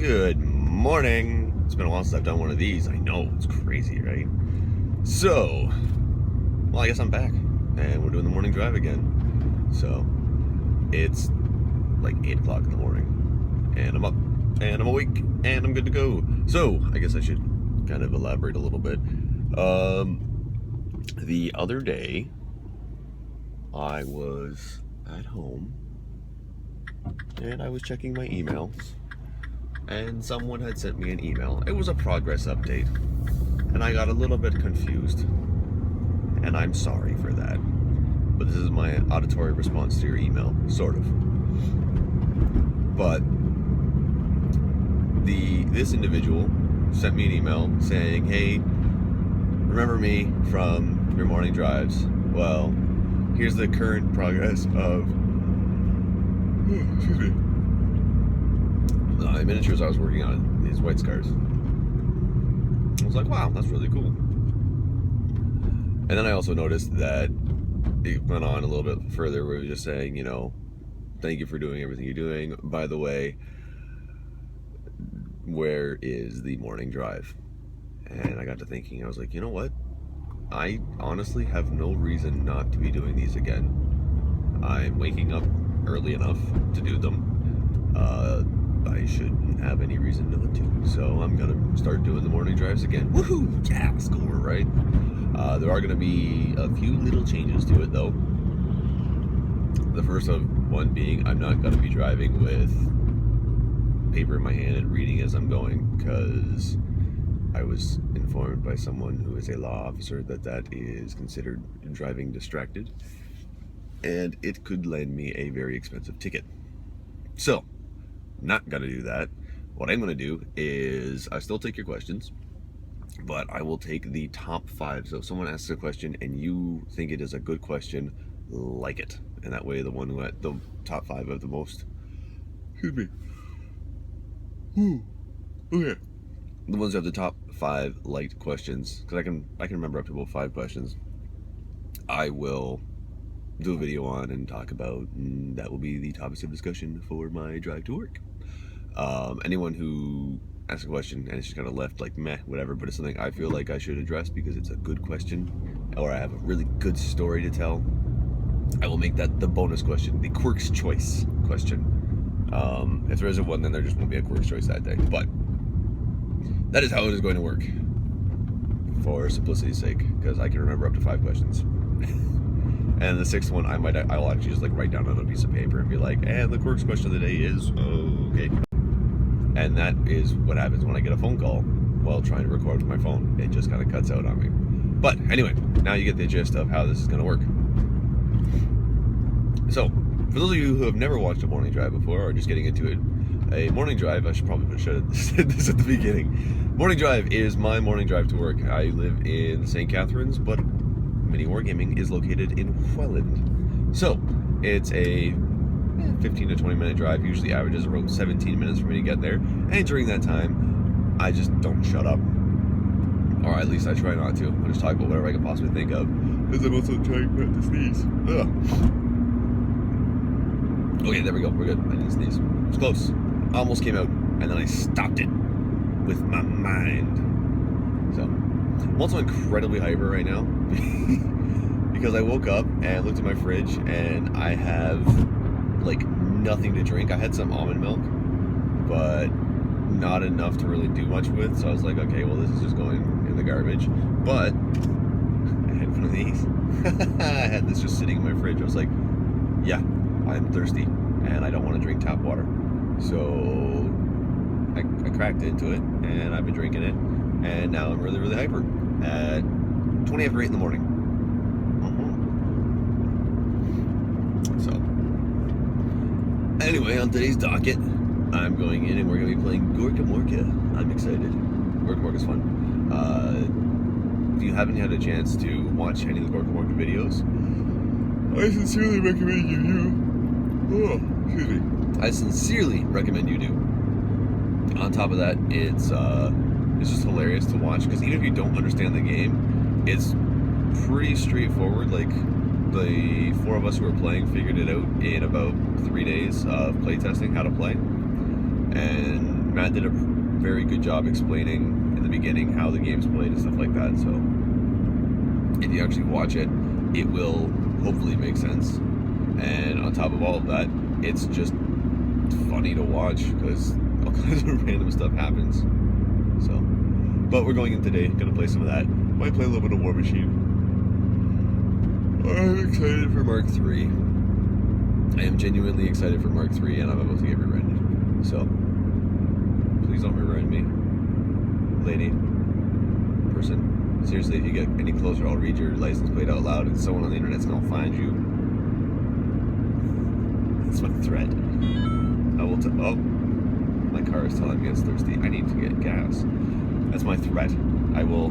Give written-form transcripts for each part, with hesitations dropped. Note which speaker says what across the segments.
Speaker 1: Good morning. It's been a while since I've done one of these. I know, it's crazy, right? So, well, I guess I'm back, and we're doing the morning drive again. So, it's like 8 o'clock in the morning, and I'm up, and I'm awake, and I'm good to go. So, I guess I should kind of elaborate a little bit. The other day, I was at home, and I was checking my emails, and someone had sent me an email. It was a progress update, and I got a little bit confused, and I'm sorry for that. But this is my auditory response to your email, sort of. But this individual sent me an email saying, "Hey, remember me from your morning drives? Well, here's the current progress of excuse me, the miniatures I was working on, these white scars." I was like, wow, that's really cool. And then I also noticed that it went on a little bit further where it was just saying, thank you for doing everything you're doing. By the way, where is the morning drive? And I got to thinking, I was like, you know what? I honestly have no reason not to be doing these again. I'm waking up early enough to do them. I shouldn't have any reason not to. So I'm gonna start doing the morning drives again. Woohoo! Yeah, score, right? There are gonna be a few little changes to it though. The first one being, I'm not gonna be driving with paper in my hand and reading as I'm going, because I was informed by someone who is a law officer that is considered driving distracted, and it could land me a very expensive ticket. So, not gonna do that. What I'm gonna do is, I still take your questions, but I will take the top 5. So if someone asks a question and you think it is a good question, like it. And that way the one who had the top 5 of the most, excuse me, okay, the ones who have the top 5 liked questions, because I can remember up to about 5 questions, I will do a video on and talk about, and that will be the topics of discussion for my drive to work. Anyone who asks a question and it's just kind of left like meh, whatever, but it's something I feel like I should address because it's a good question, or I have a really good story to tell, I will make that the bonus question, the Quirk's Choice question. If there isn't one, then there just won't be a Quirk's Choice that day. But that is how it is going to work, for simplicity's sake, because I can remember up to 5 questions. And the 6th one, I'll actually just like write down on a piece of paper and be like, and the Quirk's question of the day is, okay. And that is what happens when I get a phone call while trying to record with my phone. It just kind of cuts out on me. But anyway, now you get the gist of how this is going to work. So, for those of you who have never watched a morning drive before, or just getting into it, a morning drive, I should probably have said this at the beginning. Morning drive is my morning drive to work. I live in St. Catharines, but Mini Wargaming is located in Welland. So, it's a 15 to 20 minute drive, usually averages around 17 minutes for me to get there. And during that time, I just don't shut up. Or at least I try not to. I just talk about whatever I can possibly think of. Because I'm also trying not to sneeze. Ugh. Okay, there we go. We're good. I didn't sneeze. It was close. Almost came out. And then I stopped it with my mind. So, I'm also incredibly hyper right now. Because I woke up and looked at my fridge and I have like nothing to drink. I had some almond milk, but not enough to really do much with. So I was like, okay, well, this is just going in the garbage. But I had one of these. I had this just sitting in my fridge. I was like, yeah, I'm thirsty and I don't want to drink tap water. So I cracked into it and I've been drinking it, and now I'm really, really hyper at 20 after 8 in the morning. So anyway, on today's docket, I'm going in and we're going to be playing Gorka Morka. I'm excited. Gorka Morka is fun. If you haven't had a chance to watch any of the Gorka Morka videos, I sincerely recommend you do. Oh, excuse me. I sincerely recommend you do. On top of that, it's just hilarious to watch, because even if you don't understand the game, it's pretty straightforward. Like, the 4 of us who were playing figured it out in about 3 days of playtesting how to play. And Matt did a very good job explaining in the beginning how the game's played and stuff like that. So if you actually watch it, it will hopefully make sense. And on top of all of that, it's just funny to watch because all kinds of random stuff happens. So, but we're going in today, gonna play some of that. Might play a little bit of War Machine. I'm excited for Mark III. I am genuinely excited for Mark III, and I'm about to get rear-ended. So, please don't rear-end me. Lady. Person. Seriously, if you get any closer, I'll read your license plate out loud, and someone on the internet's gonna find you. That's my threat. I will oh, my car is telling me it's thirsty. I need to get gas. That's my threat. I will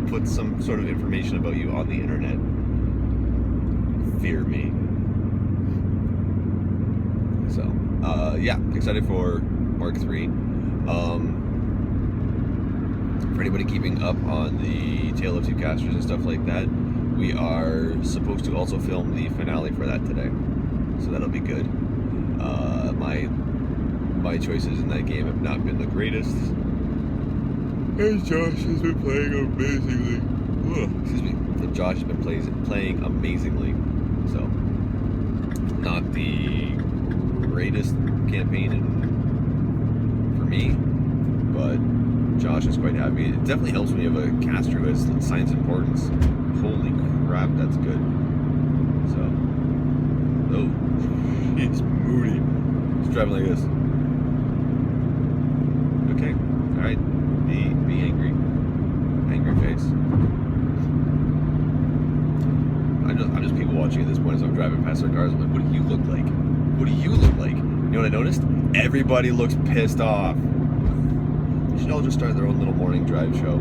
Speaker 1: put some sort of information about you on the internet. Fear me. So, yeah, excited for Mark III. For anybody keeping up on the Tale of Two Casters and stuff like that, we are supposed to also film the finale for that today. So that'll be good. My choices in that game have not been the greatest. And Josh has been playing amazingly. Excuse me. But Josh has been playing amazingly. So, not the greatest campaign for me, but Josh is quite happy. It definitely helps when you have a caster who has science importance. Holy crap, that's good. So, oh, he's moody. He's driving like this. Okay, all right. Be angry. Angry face. I'm just people watching at this point as I'm driving past their cars. I'm like, what do you look like? What do you look like? You know what I noticed? Everybody looks pissed off. They should all just start their own little morning drive show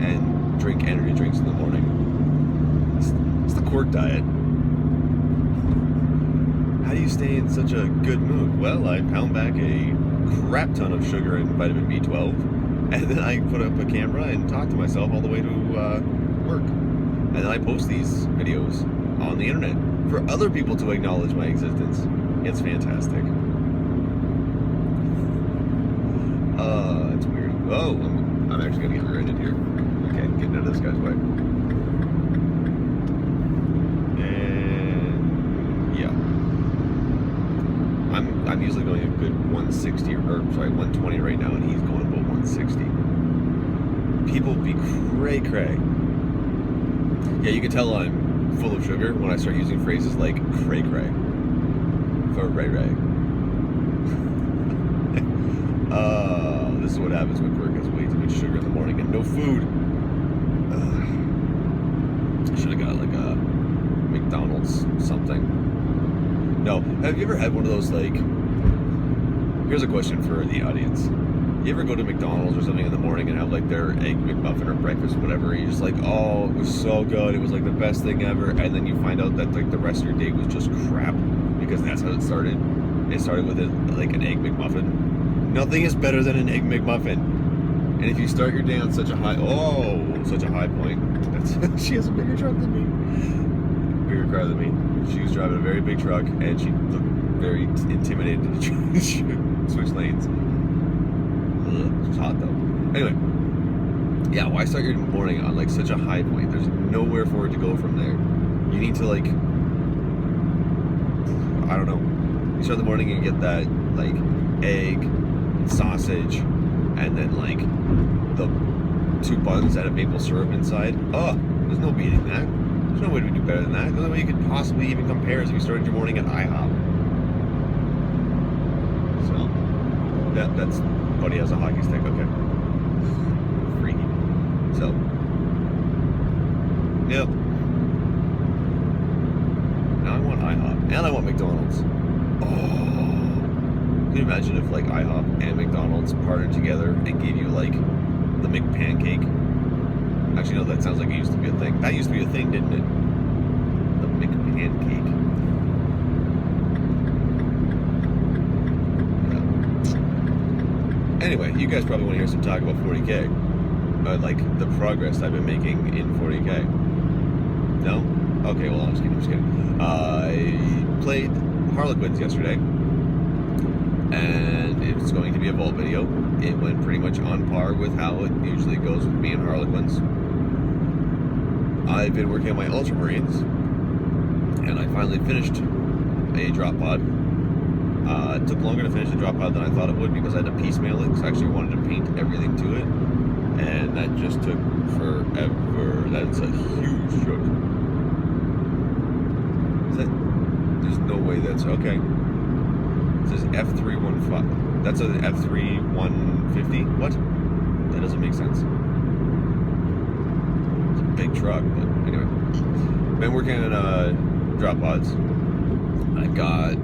Speaker 1: and drink energy drinks in the morning. It's the Quirk diet. How do you stay in such a good mood? Well, I pound back a crap ton of sugar and vitamin B12, and then I put up a camera and talk to myself all the way to work. And then I post these videos on the internet for other people to acknowledge my existence. It's fantastic. It's weird. Oh, I'm actually gonna get rear-ended here. Okay, getting out of this guy's way. And yeah, I'm usually going a good 160 or sorry 120 right now, and he's going about 160. People be cray. Yeah, you can tell I'm full of sugar when I start using phrases like cray-cray for ray-ray. This is what happens when Quirk has way too much sugar in the morning and no food. I should have got like a McDonald's something. No, have you ever had one of those, like, here's a question for the audience. You ever go to McDonald's or something in the morning and have like their egg McMuffin or breakfast or whatever, and you're just like, oh, it was so good, it was like the best thing ever, and then you find out that like the rest of your day was just crap because that's how it started. It started with like an egg McMuffin. Nothing is better than an egg McMuffin. And if you start your day on such a high point, she has a bigger truck than me. Bigger car than me. She was driving a very big truck and she looked very intimidated to switch lanes. It's hot though. Anyway, yeah, why start your morning on like such a high point? There's nowhere for it to go from there. You need to like, I don't know. You start the morning and you get that like egg, sausage, and then like the 2 buns that have maple syrup inside. Oh, there's no beating that. There's no way to do better than that. The only way you could possibly even compare is if you started your morning at IHOP. So, that's Buddy has a hockey stick, okay. Freaky. So, yep. Now I want IHOP. And I want McDonald's. Oh. Can you imagine if like IHOP and McDonald's partnered together and gave you like the McPancake? Actually, no, that sounds like it used to be a thing. That used to be a thing, didn't it? The McPancake. Anyway, you guys probably want to hear some talk about 40K. Like the progress I've been making in 40K. No? Okay, well, I'm just kidding. I played Harlequins yesterday. And it's going to be a vault video. It went pretty much on par with how it usually goes with me and Harlequins. I've been working on my Ultramarines, and I finally finished a drop pod. It took longer to finish the drop pod than I thought it would because I had to piecemeal it, because I actually wanted to paint everything to it, and that just took forever. That's a huge stroke. There's no way that's okay. It says F315. That's an F3150. What? That doesn't make sense. It's a big truck, but anyway. Been working on drop pods. I've got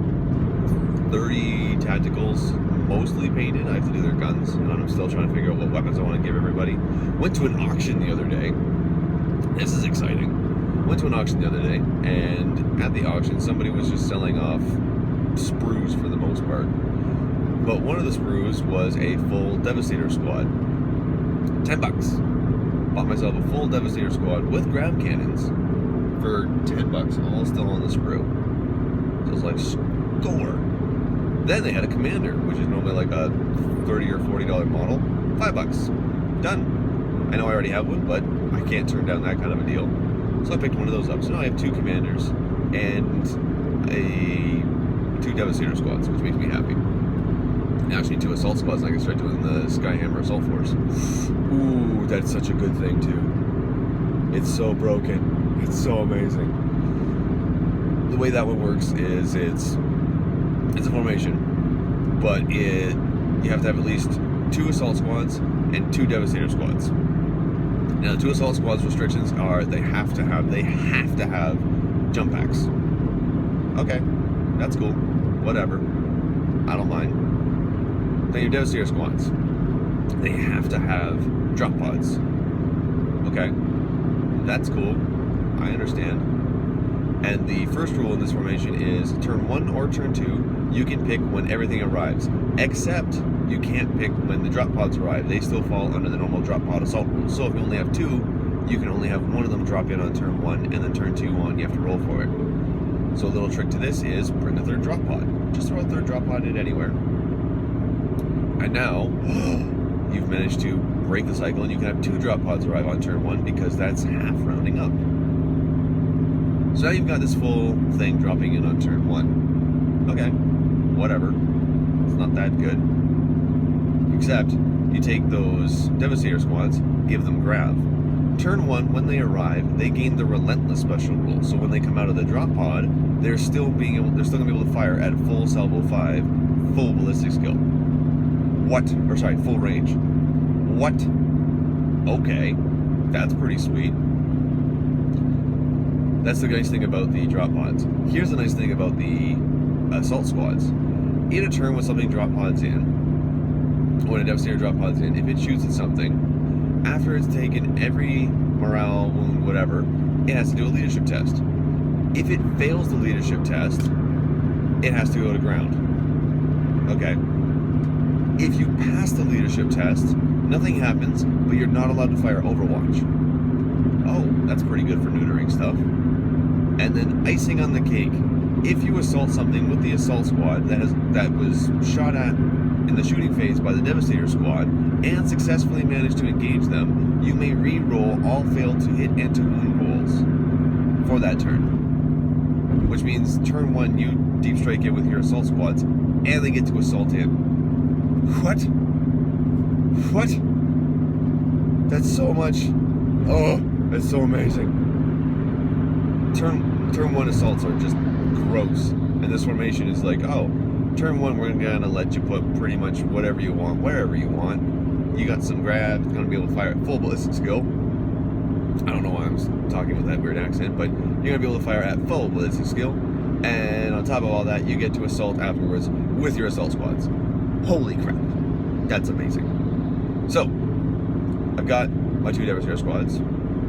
Speaker 1: 30 tacticals, mostly painted. I have to do their guns, and I'm still trying to figure out what weapons I want to give everybody. Went to an auction the other day. This is exciting. Went to an auction the other day, and at the auction, somebody was just selling off sprues for the most part. But one of the sprues was a full Devastator squad. $10. Bought myself a full Devastator squad with grab cannons for $10, all still on the sprue. So I was like, score. Then they had a commander, which is normally like a $30 or $40 model. $5. Done. I know I already have one, but I can't turn down that kind of a deal. So I picked one of those up. So now I have 2 commanders and 2 Devastator squads, which makes me happy. And actually 2 assault squads, and I can start doing the Skyhammer Assault Force. Ooh, that's such a good thing too. It's so broken. It's so amazing. The way that one works is it's a formation, but you have to have at least 2 assault squads and 2 Devastator squads. Now, the 2 assault squads restrictions are they have to have jump packs. Okay, that's cool. Whatever. I don't mind. Then your Devastator squads, they have to have drop pods. Okay, that's cool. I understand. And the first rule in this formation is turn 1 or turn 2, you can pick when everything arrives. Except you can't pick when the drop pods arrive. They still fall under the normal drop pod assault rules. So if you only have 2, you can only have one of them drop in on turn 1, and then turn 2 on, you have to roll for it. So a little trick to this is bring a 3rd drop pod. Just throw a 3rd drop pod in anywhere. And now, you've managed to break the cycle, and you can have 2 drop pods arrive on turn 1, because that's half rounding up. So now you've got this full thing dropping in on turn 1. Okay, whatever. It's not that good. Except, you take those Devastator squads, give them grav. Turn 1, when they arrive, they gain the Relentless special rule. So when they come out of the drop pod, they're still going to be able to fire at full salvo 5, full ballistic skill. What? Or sorry, full range. What? Okay, that's pretty sweet. That's the nice thing about the drop pods. Here's the nice thing about the assault squads. In a turn with something drop pods in, when a Devastator drop pods in, if it shoots at something, after it's taken every morale wound, whatever, it has to do a leadership test. If it fails the leadership test, it has to go to ground. Okay. If you pass the leadership test, nothing happens, but you're not allowed to fire Overwatch. Oh, that's pretty good for neutering stuff. And then icing on the cake, if you assault something with the assault squad that was shot at in the shooting phase by the Devastator squad and successfully managed to engage them, you may re-roll all failed to hit and to wound rolls for that turn. Which means turn 1 you deep strike in with your assault squads and they get to assault in. What? What? That's so much. Oh, that's so amazing. Turn 1 assaults are just gross. And this formation is like, oh, turn 1 we're gonna let you put pretty much whatever you want, wherever you want. You got some grab, it's gonna be able to fire at full ballistic skill. I don't know why I'm talking with that weird accent, but you're gonna be able to fire at full ballistic skill. And on top of all that, you get to assault afterwards with your assault squads. Holy crap. That's amazing. So, I've got my 2 Devastator squads.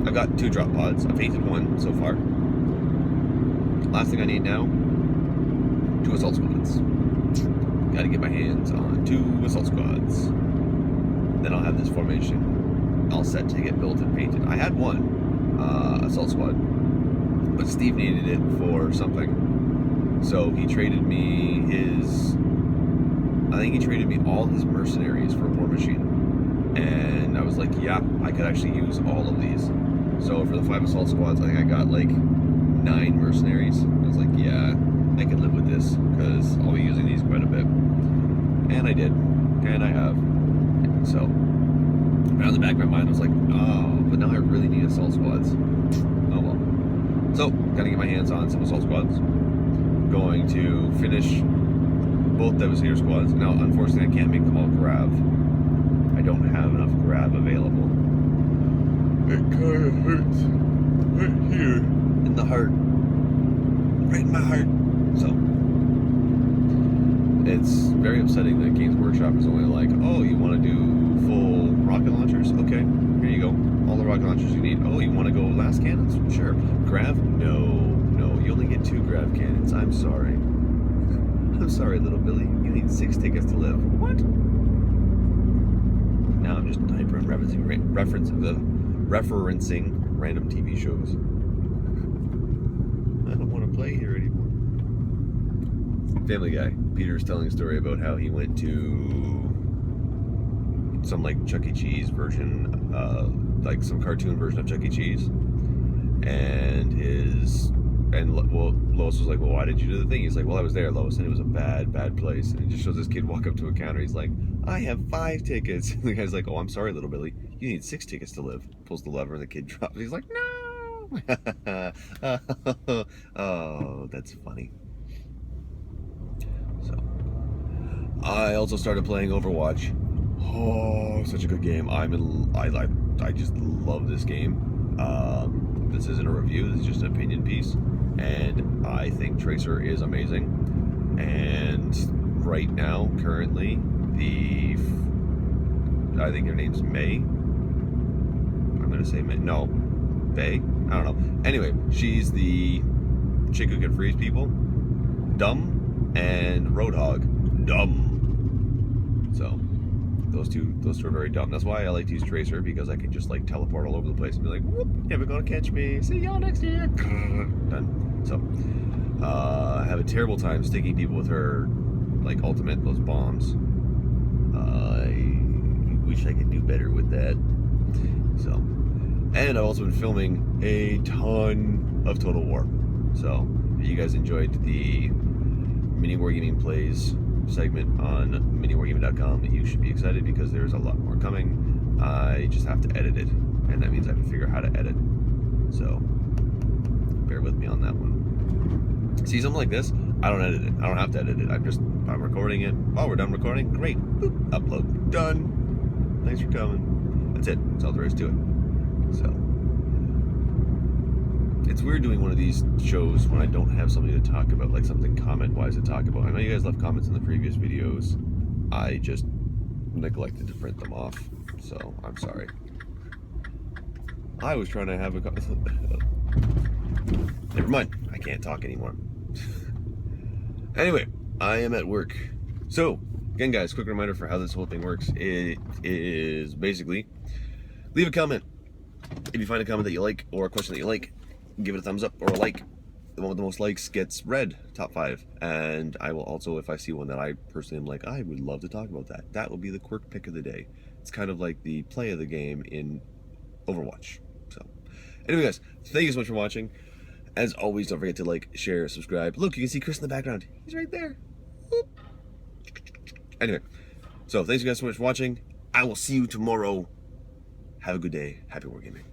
Speaker 1: I've got 2 drop pods. I've painted 1 so far. Last thing I need now, 2 assault squads. Gotta get my hands on 2 assault squads. Then I'll have this formation all set to get built and painted. I had 1 assault squad, but Steve needed it for something. So he traded me his I think he traded me all his mercenaries for a war machine. And I was like, yeah, I could actually use all of these. So for the 5 assault squads, I think I got like 9 mercenaries. I was like, yeah, I can live with this because I'll be using these quite a bit. And I did. And I have. So, but on the back of my mind, I was like, oh, but now I really need assault squads. Oh well. So, gotta get my hands on some assault squads. Going to finish both Devastator squads. Now, unfortunately, I can't make them all grav. I don't have enough grav available. It kind of hurts right here in the heart. Right in my heart. So, it's very upsetting that Games Workshop is only like, oh, you want to do full rocket launchers? Okay, here you go. All the rocket launchers you need. Oh, you want to go last cannons? Sure. Grav? No. You only get 2 grav cannons. I'm sorry. I'm sorry, little Billy. You need 6 tickets to live. What? Now I'm just hyper referencing random TV shows. I don't want to play here anymore. Family Guy. Peter's telling a story about how he went to some like Chuck E. Cheese version, like some cartoon version of Chuck E. Cheese, and Lois was like, well, why did you do the thing? He's like, well, I was there, Lois, and it was a bad place. And he just shows this kid walk up to a counter. He's like, I have 5 tickets. And the guy's like, oh, I'm sorry, little Billy, you need 6 tickets to live. Pulls the lever and the kid drops. He's like, no. Oh, that's funny. So I also started playing Overwatch. Oh, such a good game. I just love this game. This isn't a review, this is just an opinion piece. And I think Tracer is amazing. And right now, currently, I think her name's May. I'm gonna say May. No, Bay. I don't know. Anyway, she's the chick who can freeze people. Dumb and Roadhog. Dumb. So those two are very dumb. That's why I like to use Tracer, because I can just like teleport all over the place and be like, whoop, never gonna catch me. See y'all next year. Done. So I have a terrible time sticking people with her like ultimate, those bombs. I wish I could do better with that. So, and I've also been filming a ton of Total War. So if you guys enjoyed the Mini Wargaming Plays segment on miniwargaming.com, you should be excited because there's a lot more coming. I just have to edit it, and that means I have to figure out how to edit. So bear with me on that one. See, something like this, I don't edit it. I don't have to edit it. I'm recording it. Oh, we're done recording? Great. Boop, upload. Done. Thanks for coming. That's it. That's all there is to it. So it's weird doing one of these shows when I don't have something to talk about, like something comment-wise to talk about. I know you guys left comments in the previous videos. I just neglected to print them off, so I'm sorry. I was trying to have a... Never mind. I can't talk anymore. Anyway, I am at work. So, again, guys, quick reminder for how this whole thing works. It is basically, leave a comment. If you find a comment that you like or a question that you like, give it a thumbs up or a like. The one with the most likes gets read, top 5. And I will also, if I see one that I personally am like, I would love to talk about that, that will be the Quirk pick of the day. It's kind of like the play of the game in Overwatch. So, anyway, guys, thank you so much for watching. As always, don't forget to like, share, subscribe. Look, you can see Chris in the background. He's right there. Whoop. Anyway, so thanks you guys so much for watching. I will see you tomorrow. Have a good day. Happy wargaming.